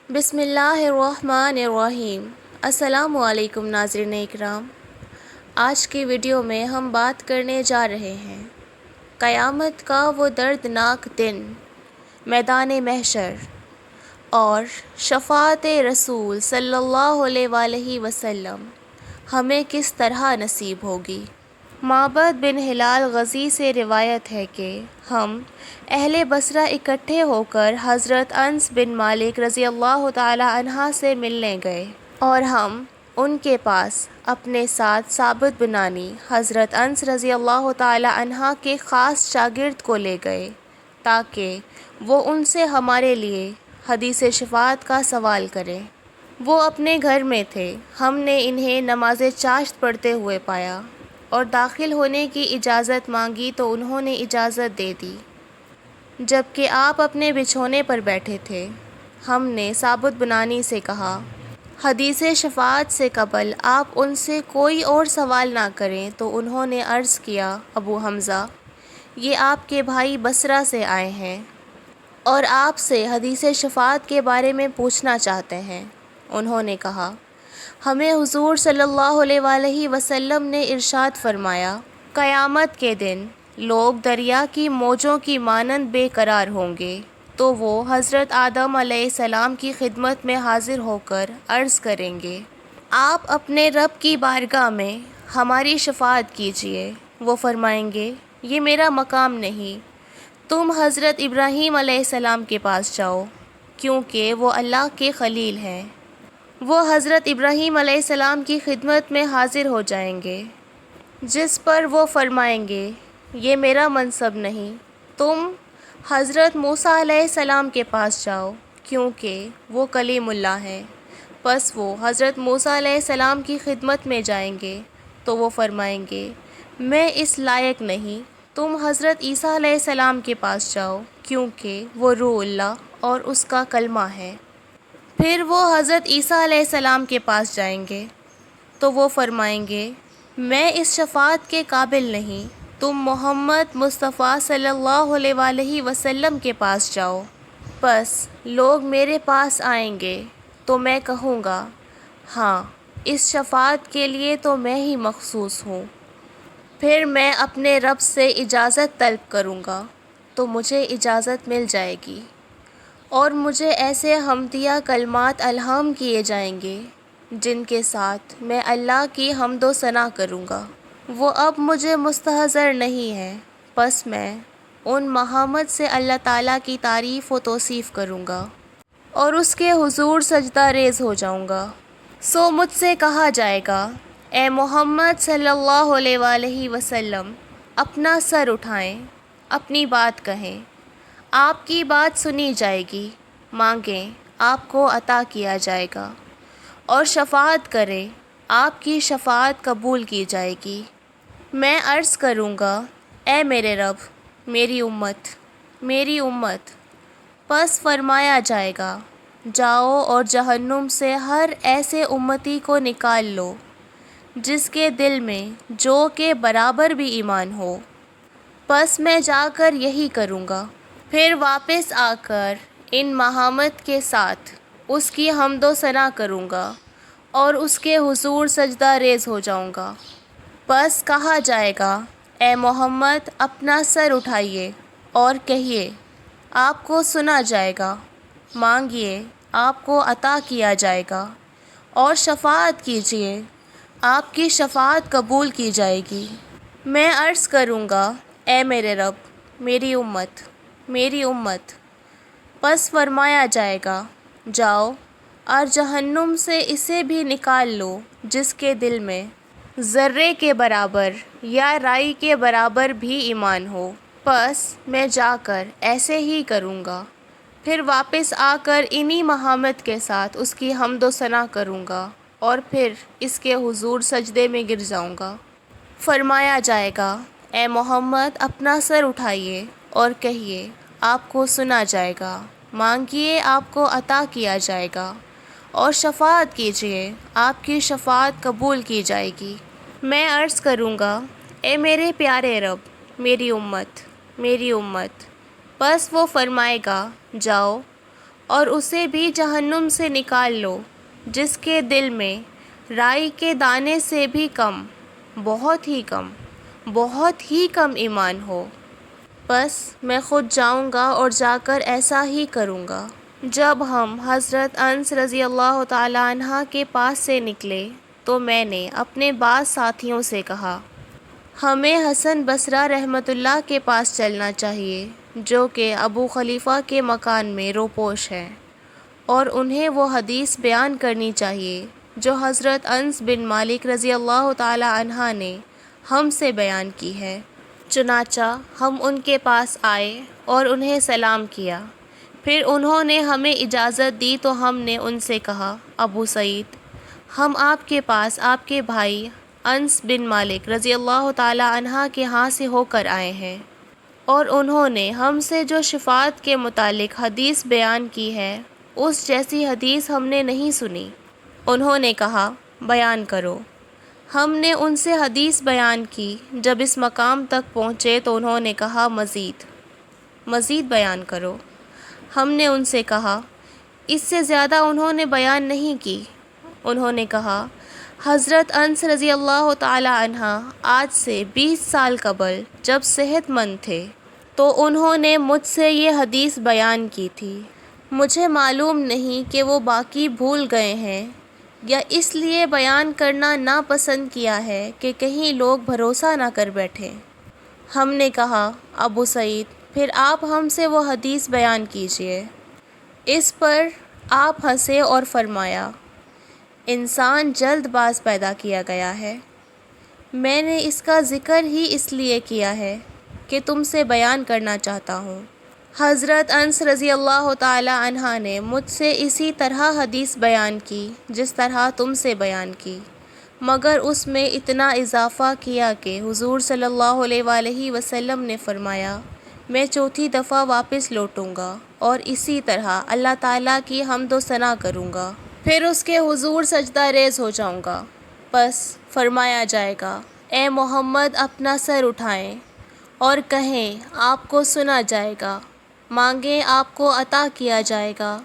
بسم اللہ الرحمن الرحیم۔ السلام علیکم ناظرین اکرام، آج کی ویڈیو میں ہم بات کرنے جا رہے ہیں قیامت کا وہ دردناک دن، میدان محشر اور شفاعت رسول صلی اللہ علیہ وآلہ وسلم ہمیں کس طرح نصیب ہوگی۔ معبد بن ہلال غزی سے روایت ہے کہ ہم اہل بصرہ اکٹھے ہو کر حضرت انس بن مالک رضی اللہ تعالی عنہ سے ملنے گئے اور ہم ان کے پاس اپنے ساتھ ثابت بنانی حضرت انس رضی اللہ تعالی عنہ کے خاص شاگرد کو لے گئے تاکہ وہ ان سے ہمارے لیے حدیث شفاعت کا سوال کریں۔ وہ اپنے گھر میں تھے، ہم نے انہیں نماز چاشت پڑھتے ہوئے پایا اور داخل ہونے کی اجازت مانگی تو انہوں نے اجازت دے دی، جبکہ آپ اپنے بچھونے پر بیٹھے تھے۔ ہم نے ثابت بنانی سے کہا، حدیث شفاعت سے قبل آپ ان سے کوئی اور سوال نہ کریں، تو انہوں نے عرض کیا، ابو حمزہ، یہ آپ کے بھائی بصرہ سے آئے ہیں اور آپ سے حدیث شفاعت کے بارے میں پوچھنا چاہتے ہیں۔ انہوں نے کہا، ہمیں حضور صلی اللہ علیہ وآلہ وسلم نے ارشاد فرمایا، قیامت کے دن لوگ دریا کی موجوں کی مانند بے قرار ہوں گے، تو وہ حضرت آدم علیہ السلام کی خدمت میں حاضر ہو کر عرض کریں گے، آپ اپنے رب کی بارگاہ میں ہماری شفاعت کیجیے۔ وہ فرمائیں گے، یہ میرا مقام نہیں، تم حضرت ابراہیم علیہ السلام کے پاس جاؤ، کیونکہ وہ اللہ کے خلیل ہیں۔ وہ حضرت ابراہیم علیہ السلام کی خدمت میں حاضر ہو جائیں گے، جس پر وہ فرمائیں گے، یہ میرا منصب نہیں، تم حضرت موسیٰ علیہ السلام کے پاس جاؤ، کیونکہ وہ کلیم اللہ ہیں۔ پس وہ حضرت موسیٰ علیہ السلام کی خدمت میں جائیں گے تو وہ فرمائیں گے، میں اس لائق نہیں، تم حضرت عیسیٰ علیہ السلام کے پاس جاؤ، کیونکہ وہ روح اللہ اور اس کا کلمہ ہے۔ پھر وہ حضرت عیسیٰ علیہ السلام کے پاس جائیں گے تو وہ فرمائیں گے، میں اس شفاعت کے قابل نہیں، تم محمد مصطفیٰ صلی اللہ علیہ وآلہ وسلم کے پاس جاؤ۔ پس لوگ میرے پاس آئیں گے تو میں کہوں گا، ہاں، اس شفاعت کے لیے تو میں ہی مخصوص ہوں۔ پھر میں اپنے رب سے اجازت طلب کروں گا تو مجھے اجازت مل جائے گی، اور مجھے ایسے حمدیہ کلمات الہام کیے جائیں گے جن کے ساتھ میں اللہ کی حمد و ثنا کروں گا۔ وہ اب مجھے مستحضر نہیں ہے، پس میں ان محامد سے اللہ تعالیٰ کی تعریف و توصیف کروں گا اور اس کے حضور سجدہ ریز ہو جاؤں گا۔ سو مجھ سے کہا جائے گا، اے محمد صلی اللہ علیہ وآلہ وسلم، اپنا سر اٹھائیں، اپنی بات کہیں، آپ کی بات سنی جائے گی، مانگیں، آپ کو عطا کیا جائے گا، اور شفاعت کریں، آپ کی شفاعت قبول کی جائے گی۔ میں عرض کروں گا، اے میرے رب، میری امت، میری امت۔ پس فرمایا جائے گا، جاؤ اور جہنم سے ہر ایسے امتی کو نکال لو جس کے دل میں جو کے برابر بھی ایمان ہو۔ پس میں جا کر یہی کروں گا، پھر واپس آ کر ان محامد کے ساتھ اس کی حمد و ثنا کروں گا اور اس کے حضور سجدہ ریز ہو جاؤں گا۔ پس کہا جائے گا، اے محمد، اپنا سر اٹھائیے اور کہیے، آپ کو سنا جائے گا، مانگیے، آپ کو عطا کیا جائے گا، اور شفاعت کیجیے، آپ کی شفاعت قبول کی جائے گی۔ میں عرض کروں گا، اے میرے رب، میری امت، میری امت۔ پس فرمایا جائے گا، جاؤ اور جہنم سے اسے بھی نکال لو جس کے دل میں ذرے کے برابر یا رائی کے برابر بھی ایمان ہو۔ پس میں جا کر ایسے ہی کروں گا، پھر واپس آ کر انہی محامد کے ساتھ اس کی حمد و ثنا کروں گا اور پھر اس کے حضور سجدے میں گر جاؤں گا۔ فرمایا جائے گا، اے محمد، اپنا سر اٹھائیے اور کہیے، آپ کو سنا جائے گا، مانگیے، آپ کو عطا کیا جائے گا، اور شفاعت کیجیے، آپ کی شفاعت قبول کی جائے گی۔ میں عرض کروں گا، اے میرے پیارے رب، میری امت، میری امت۔ پس وہ فرمائے گا، جاؤ اور اسے بھی جہنم سے نکال لو جس کے دل میں رائی کے دانے سے بھی کم، بہت ہی کم ایمان ہو۔ بس میں خود جاؤں گا اور جا کر ایسا ہی کروں گا۔ جب ہم حضرت انس رضی اللہ تعالی عنہ کے پاس سے نکلے تو میں نے اپنے بعض ساتھیوں سے کہا، ہمیں حسن بصری رحمۃ اللہ کے پاس چلنا چاہیے جو کہ ابو خلیفہ کے مکان میں روپوش ہیں، اور انہیں وہ حدیث بیان کرنی چاہیے جو حضرت انس بن مالک رضی اللہ تعالی عنہ نے ہم سے بیان کی ہے۔ چنانچہ ہم ان کے پاس آئے اور انہیں سلام کیا۔ پھر انہوں نے ہمیں اجازت دی تو ہم نے ان سے کہا، ابو سعید، ہم آپ کے پاس آپ کے بھائی انس بن مالک رضی اللہ تعالی عنہ کے ہاں سے ہو کر آئے ہیں، اور انہوں نے ہم سے جو شفاعت کے متعلق حدیث بیان کی ہے اس جیسی حدیث ہم نے نہیں سنی۔ انہوں نے کہا، بیان کرو۔ ہم نے ان سے حدیث بیان کی۔ جب اس مقام تک پہنچے تو انہوں نے کہا، مزید بیان کرو۔ ہم نے ان سے کہا، اس سے زیادہ انہوں نے بیان نہیں کی۔ انہوں نے کہا، حضرت انس رضی اللہ تعالی عنہ آج سے 20 سال قبل جب صحت مند تھے تو انہوں نے مجھ سے یہ حدیث بیان کی تھی۔ مجھے معلوم نہیں کہ وہ باقی بھول گئے ہیں یا اس لیے بیان کرنا ناپسند کیا ہے کہ کہیں لوگ بھروسہ نہ کر بیٹھیں۔ ہم نے کہا، ابو سعید، پھر آپ ہم سے وہ حدیث بیان کیجیے۔ اس پر آپ ہنسے اور فرمایا، انسان جلد باز پیدا کیا گیا ہے۔ میں نے اس کا ذکر ہی اس لیے کیا ہے کہ تم سے بیان کرنا چاہتا ہوں۔ حضرت انس رضی اللہ تعالی عنہ نے مجھ سے اسی طرح حدیث بیان کی جس طرح تم سے بیان کی، مگر اس میں اتنا اضافہ کیا کہ حضور صلی اللہ علیہ وآلہ وسلم نے فرمایا، میں چوتھی دفعہ واپس لوٹوں گا اور اسی طرح اللہ تعالیٰ کی حمد و ثنا کروں گا، پھر اس کے حضور سجدہ ریز ہو جاؤں گا۔ بس فرمایا جائے گا، اے محمد اپنا سر اٹھائیں اور کہیں آپ کو سنا جائے گا، مانگیں آپ کو عطا کیا جائے گا،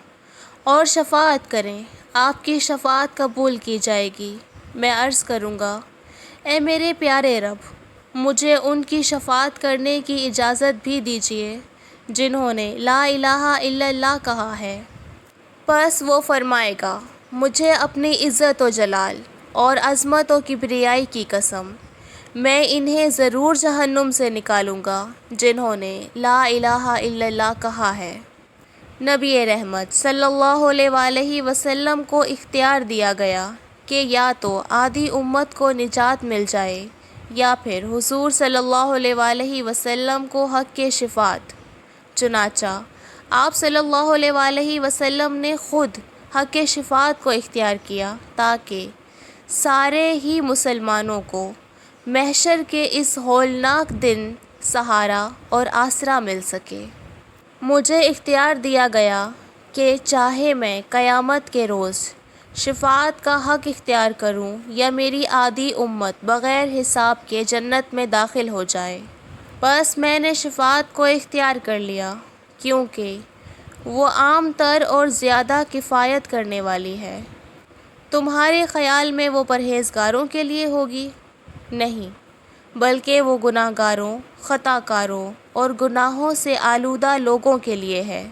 اور شفاعت کریں آپ کی شفاعت قبول کی جائے گی۔ میں عرض کروں گا، اے میرے پیارے رب، مجھے ان کی شفاعت کرنے کی اجازت بھی دیجیے جنہوں نے لا الہ الا اللہ کہا ہے۔ پس وہ فرمائے گا، مجھے اپنی عزت و جلال اور عظمت و کبریائی کی قسم، میں انہیں ضرور جہنم سے نکالوں گا جنہوں نے لا الہ الا اللہ کہا ہے۔ نبی رحمت صلی اللہ علیہ وآلہ وسلم کو اختیار دیا گیا کہ یا تو آدھی امت کو نجات مل جائے یا پھر حضور صلی اللہ علیہ وآلہ وسلم کو حق کے شفاعت۔ چنانچہ آپ صلی اللہ علیہ وآلہ وسلم نے خود حق کے شفاعت کو اختیار کیا تاکہ سارے ہی مسلمانوں کو محشر کے اس ہولناک دن سہارا اور آسرا مل سکے۔ مجھے اختیار دیا گیا کہ چاہے میں قیامت کے روز شفاعت کا حق اختیار کروں یا میری آدھی امت بغیر حساب کے جنت میں داخل ہو جائے۔ بس میں نے شفاعت کو اختیار کر لیا کیونکہ وہ عام تر اور زیادہ کفایت کرنے والی ہے۔ تمہارے خیال میں وہ پرہیزگاروں کے لیے ہوگی؟ نہیں، بلکہ وہ گناہ گاروں، خطا کاروں اور گناہوں سے آلودہ لوگوں کے لیے ہے۔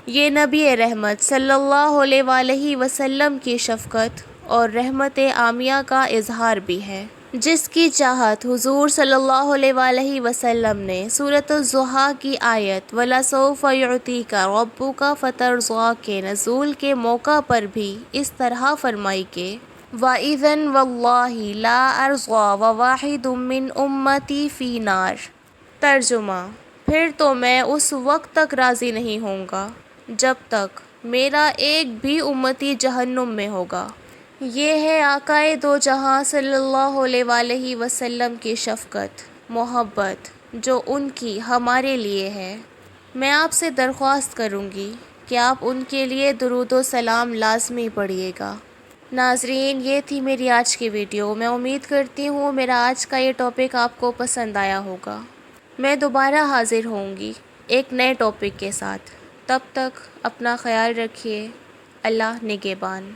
یہ نبی رحمت صلی اللہ علیہ وآلہ وسلم کی شفقت اور رحمت عامیہ کا اظہار بھی ہے، جس کی چاہت حضور صلی اللہ علیہ وآلہ وسلم نے سورۃ الضحیٰ کی آیت وَلَسَوْفَ يُعْطِيكَ رَبُّكَ فَتَرْضَىٰ کے نزول کے موقع پر بھی اس طرح فرمائی کہ وَإِذًا وَاللَّهِ لَا أَرْضَىٰ وَوَاحِدٌ مِّنْ أُمَّتِي فِي نَارٍ۔ ترجمہ، پھر تو میں اس وقت تک راضی نہیں ہوں گا جب تک میرا ایک بھی امتی جہنم میں ہوگا۔ یہ ہے آقائے دو جہاں صلی اللہ علیہ وآلہ وسلم کی شفقت، محبت جو ان کی ہمارے لیے ہے۔ میں آپ سے درخواست کروں گی کہ آپ ان کے لیے درود و سلام لازمی پڑھیے گا۔ ناظرین، یہ تھی میری آج کی ویڈیو۔ میں امید کرتی ہوں میرا آج کا یہ ٹاپک آپ کو پسند آیا ہوگا۔ میں دوبارہ حاضر ہوں گی ایک نئے ٹاپک کے ساتھ۔ تب تک اپنا خیال رکھیے۔ اللہ نگہبان۔